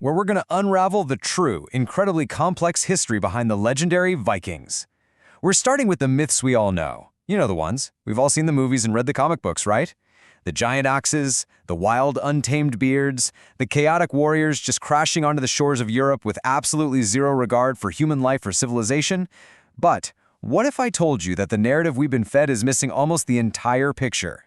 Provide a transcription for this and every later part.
where we're going to unravel the true, incredibly complex history behind the legendary Vikings. We're starting with the myths we all know. You know the ones. We've all seen the movies and read the comic books, right? The giant axes, the wild, untamed beards, the chaotic warriors just crashing onto the shores of Europe with absolutely zero regard for human life or civilization. But what if I told you that the narrative we've been fed is missing almost the entire picture?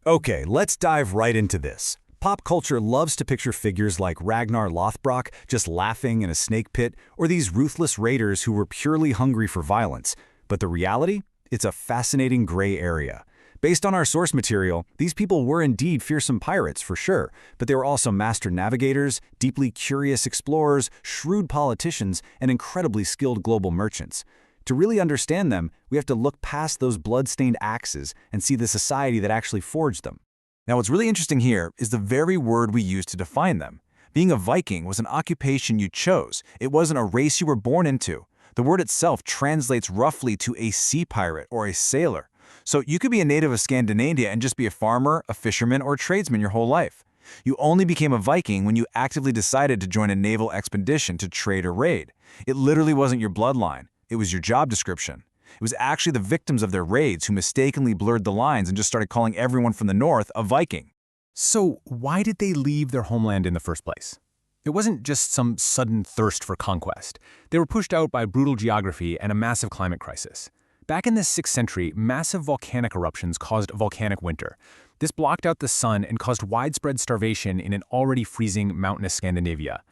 Okay, let's dive right into this. Pop culture loves to picture figures like Ragnar Lothbrok just laughing in a snake pit, or these ruthless raiders who were purely hungry for violence. But the reality? It's a fascinating gray area. Based on our source material, these people were indeed fearsome pirates for sure, but they were also master navigators, deeply curious explorers, shrewd politicians, and incredibly skilled global merchants. To really understand them, we have to look past those blood-stained axes and see the society that actually forged them. Now, what's really interesting here is the very word we use to define them. Being a Viking was an occupation you chose. It wasn't a race you were born into. The word itself translates roughly to a sea pirate or a sailor. So you could be a native of Scandinavia and just be a farmer, a fisherman, or a tradesman your whole life. You only became a Viking when you actively decided to join a naval expedition to trade or raid. It literally wasn't your bloodline. It was your job description. It was actually the victims of their raids who mistakenly blurred the lines and just started calling everyone from the north a Viking. So why did they leave their homeland in the first place? It wasn't just some sudden thirst for conquest. They were pushed out by brutal geography and a massive climate crisis. Back in the 6th century, massive volcanic eruptions caused a volcanic winter. This blocked out the sun and caused widespread starvation in an already freezing mountainous Scandinavia.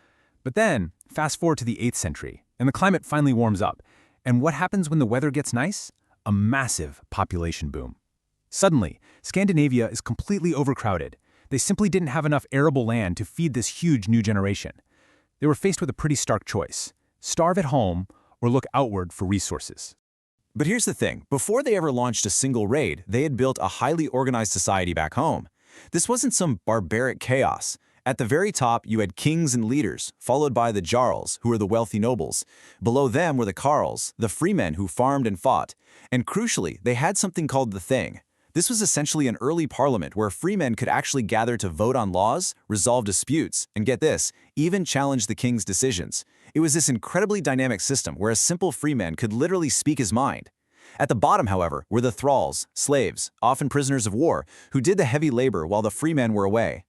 But then, fast forward to the 8th century, and the climate finally warms up. And what happens when the weather gets nice? A massive population boom. Suddenly, Scandinavia is completely overcrowded. They simply didn't have enough arable land to feed this huge new generation. They were faced with a pretty stark choice: starve at home or look outward for resources. But here's the thing, before they ever launched a single raid, they had built a highly organized society back home. This wasn't some barbaric chaos. At the very top, you had kings and leaders, followed by the jarls, who were the wealthy nobles. Below them were the carls, the freemen who farmed and fought. And crucially, they had something called the Thing. This was essentially an early parliament where freemen could actually gather to vote on laws, resolve disputes, and get this, even challenge the king's decisions. It was this incredibly dynamic system where a simple freeman could literally speak his mind. At the bottom, however, were the thralls, slaves, often prisoners of war, who did the heavy labor while the freemen were away.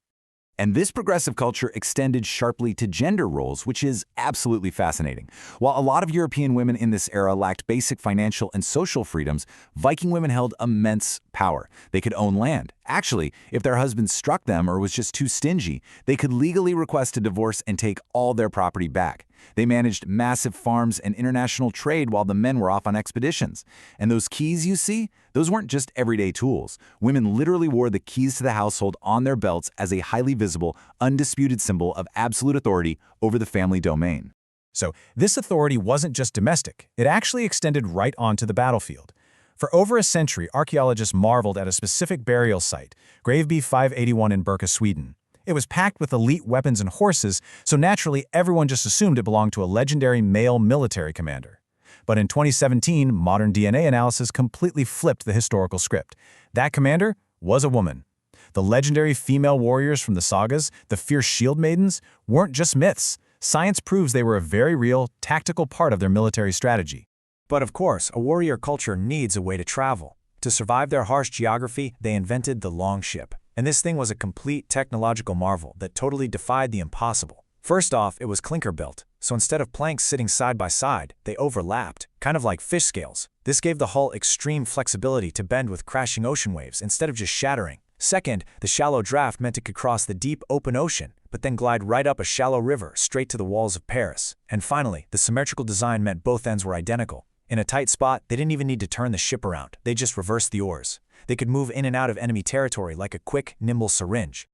And this progressive culture extended sharply to gender roles, which is absolutely fascinating. While a lot of European women in this era lacked basic financial and social freedoms, Viking women held immense power. They could own land. Actually, if their husband struck them or was just too stingy, they could legally request a divorce and take all their property back. They managed massive farms and international trade while the men were off on expeditions. And those keys you see, those weren't just everyday tools. Women literally wore the keys to the household on their belts as a highly visible, undisputed symbol of absolute authority over the family domain. So this authority wasn't just domestic. It actually extended right onto the battlefield. For over a century, archaeologists marveled at a specific burial site, Graveby 581 in Birka, Sweden. It was packed with elite weapons and horses, so naturally everyone just assumed it belonged to a legendary male military commander. But in 2017, modern DNA analysis completely flipped the historical script. That commander was a woman. The legendary female warriors from the sagas, the fierce shield maidens, weren't just myths. Science proves they were a very real, tactical part of their military strategy. But of course, a warrior culture needs a way to travel. To survive their harsh geography, they invented the longship. And this thing was a complete technological marvel that totally defied the impossible. First off, it was clinker-built, so instead of planks sitting side by side, they overlapped, kind of like fish scales. This gave the hull extreme flexibility to bend with crashing ocean waves instead of just shattering. Second, the shallow draft meant it could cross the deep open ocean, but then glide right up a shallow river straight to the walls of Paris. And finally, the symmetrical design meant both ends were identical. In a tight spot, they didn't even need to turn the ship around. They just reversed the oars. They could move in and out of enemy territory like a quick, nimble syringe.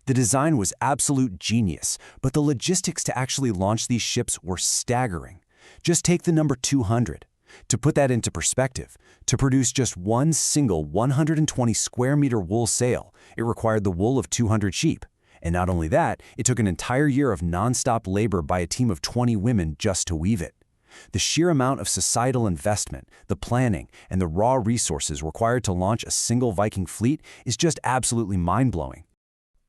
The design was absolute genius, but the logistics to actually launch these ships were staggering. Just take the number 200. To put that into perspective, to produce just one single 120 square meter wool sail, it required the wool of 200 sheep. And not only that, it took an entire year of non-stop labor by a team of 20 women just to weave it. The sheer amount of societal investment, the planning, and the raw resources required to launch a single Viking fleet is just absolutely mind-blowing.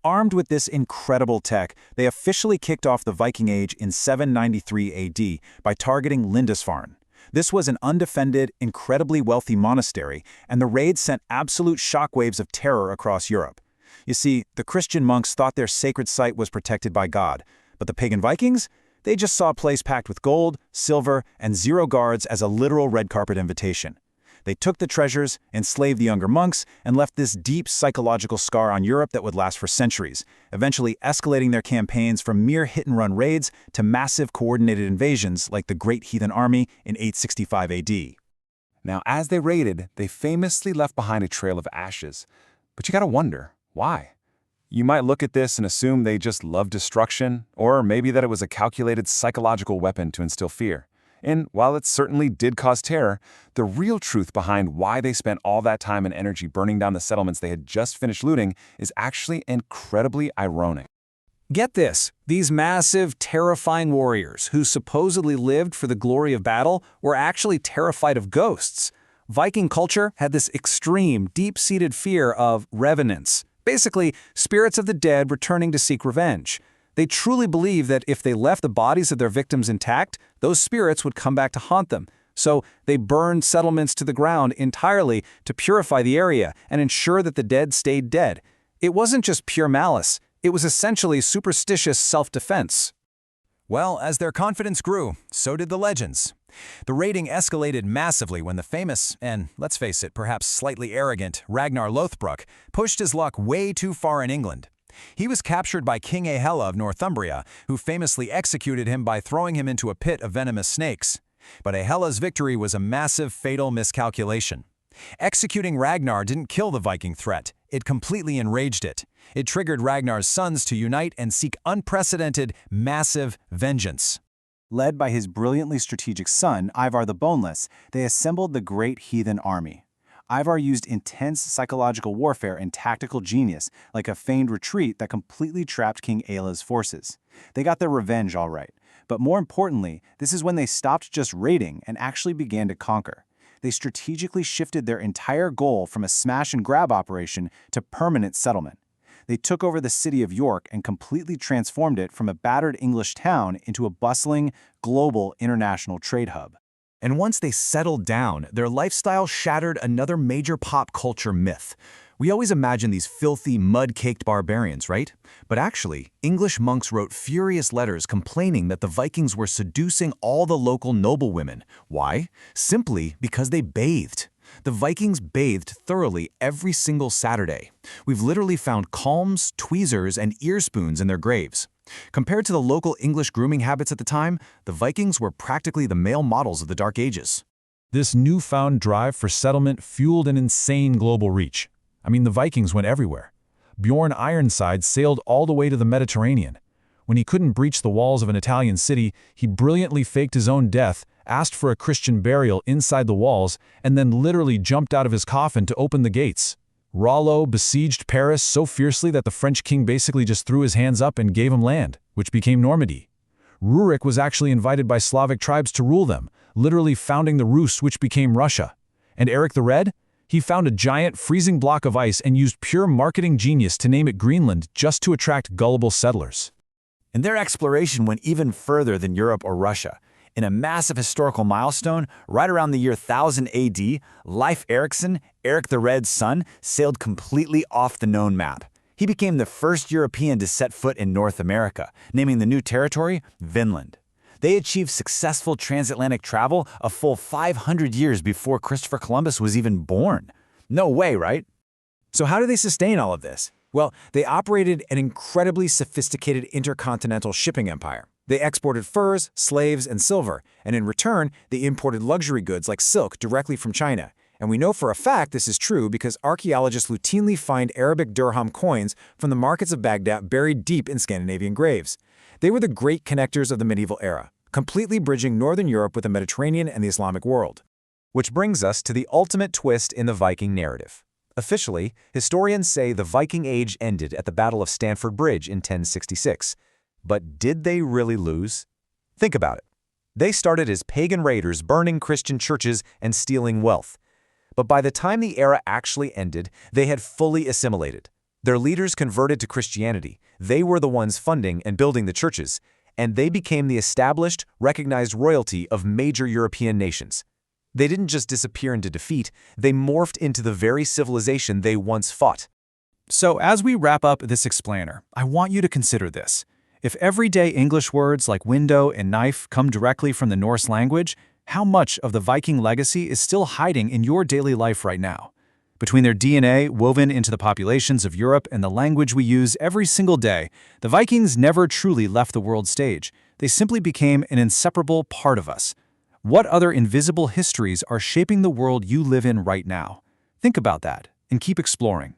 armed with this incredible tech, they officially kicked off the Viking Age in 793 AD by targeting Lindisfarne. This was an undefended, incredibly wealthy monastery, and the raid sent absolute shockwaves of terror across Europe. You see, the Christian monks thought their sacred site was protected by God, but the pagan Vikings? They just saw a place packed with gold, silver, and 0 guards as a literal red carpet invitation. They took the treasures, enslaved the younger monks, and left this deep psychological scar on Europe that would last for centuries, eventually escalating their campaigns from mere hit-and-run raids to massive coordinated invasions like the Great Heathen Army in 865 AD. Now, as they raided, they famously left behind a trail of ashes. But you gotta wonder, why? You might look at this and assume they just loved destruction, or maybe that it was a calculated psychological weapon to instill fear. And while it certainly did cause terror, the real truth behind why they spent all that time and energy burning down the settlements they had just finished looting is actually incredibly ironic. Get this, these massive, terrifying warriors who supposedly lived for the glory of battle were actually terrified of ghosts. Viking culture had this extreme, deep-seated fear of revenants, basically spirits of the dead returning to seek revenge. They truly believed that if they left the bodies of their victims intact, those spirits would come back to haunt them. So they burned settlements to the ground entirely to purify the area and ensure that the dead stayed dead. It wasn't just pure malice. It was essentially superstitious self-defense. Well, as their confidence grew, so did the legends. The raiding escalated massively when the famous, and let's face it, perhaps slightly arrogant, Ragnar Lothbrok pushed his luck way too far in England. He was captured by King Ahella of Northumbria, who famously executed him by throwing him into a pit of venomous snakes. But Ahella's victory was a massive, fatal miscalculation. Executing Ragnar didn't kill the Viking threat. It completely enraged it. It triggered Ragnar's sons to unite and seek unprecedented, massive vengeance. Led by his brilliantly strategic son, Ivar the Boneless, they assembled the Great Heathen Army. Ivar used intense psychological warfare and tactical genius, like a feigned retreat that completely trapped King Aila's forces. They got their revenge all right, but more importantly, this is when they stopped just raiding and actually began to conquer. They strategically shifted their entire goal from a smash-and-grab operation to permanent settlement. They took over the city of York and completely transformed it from a battered English town into a bustling, global international trade hub. And once they settled down, their lifestyle shattered another major pop culture myth. We always imagine these filthy, mud-caked barbarians, right? But actually, English monks wrote furious letters complaining that the Vikings were seducing all the local noblewomen. Why? Simply because they bathed. The Vikings bathed thoroughly every single Saturday. We've literally found calms, tweezers, and ear spoons in their graves. Compared to the local English grooming habits at the time, the Vikings were practically the male models of the Dark Ages. This newfound drive for settlement fueled an insane global reach. I mean, the Vikings went everywhere. Bjorn Ironside sailed all the way to the Mediterranean. When he couldn't breach the walls of an Italian city, he brilliantly faked his own death, asked for a Christian burial inside the walls, and then literally jumped out of his coffin to open the gates. Rollo besieged Paris so fiercely that the French king basically just threw his hands up and gave him land, which became Normandy. Rurik was actually invited by Slavic tribes to rule them, literally founding the Rus, which became Russia. And Eric the Red? He found a giant freezing block of ice and used pure marketing genius to name it Greenland just to attract gullible settlers. And their exploration went even further than Europe or Russia. In a massive historical milestone, right around the year 1000 AD, Leif Erikson, Eric the Red's son, sailed completely off the known map. He became the first European to set foot in North America, naming the new territory Vinland. They achieved successful transatlantic travel a full 500 years before Christopher Columbus was even born. No way, right? So how do they sustain all of this? Well, they operated an incredibly sophisticated intercontinental shipping empire. They exported furs, slaves, and silver, and in return, they imported luxury goods like silk directly from China. And we know for a fact this is true because archaeologists routinely find Arabic dirham coins from the markets of Baghdad buried deep in Scandinavian graves. They were the great connectors of the medieval era, completely bridging Northern Europe with the Mediterranean and the Islamic world. Which brings us to the ultimate twist in the Viking narrative. Officially, historians say the Viking Age ended at the Battle of Stamford Bridge in 1066. But did they really lose? Think about it. They started as pagan raiders burning Christian churches and stealing wealth. But by the time the era actually ended, they had fully assimilated. Their leaders converted to Christianity. They were the ones funding and building the churches, and they became the established, recognized royalty of major European nations. They didn't just disappear into defeat, they morphed into the very civilization they once fought. So as we wrap up this explainer, I want you to consider this. If everyday English words like window and knife come directly from the Norse language, how much of the Viking legacy is still hiding in your daily life right now? Between their DNA woven into the populations of Europe and the language we use every single day, the Vikings never truly left the world stage. They simply became an inseparable part of us. What other invisible histories are shaping the world you live in right now? Think about that and keep exploring.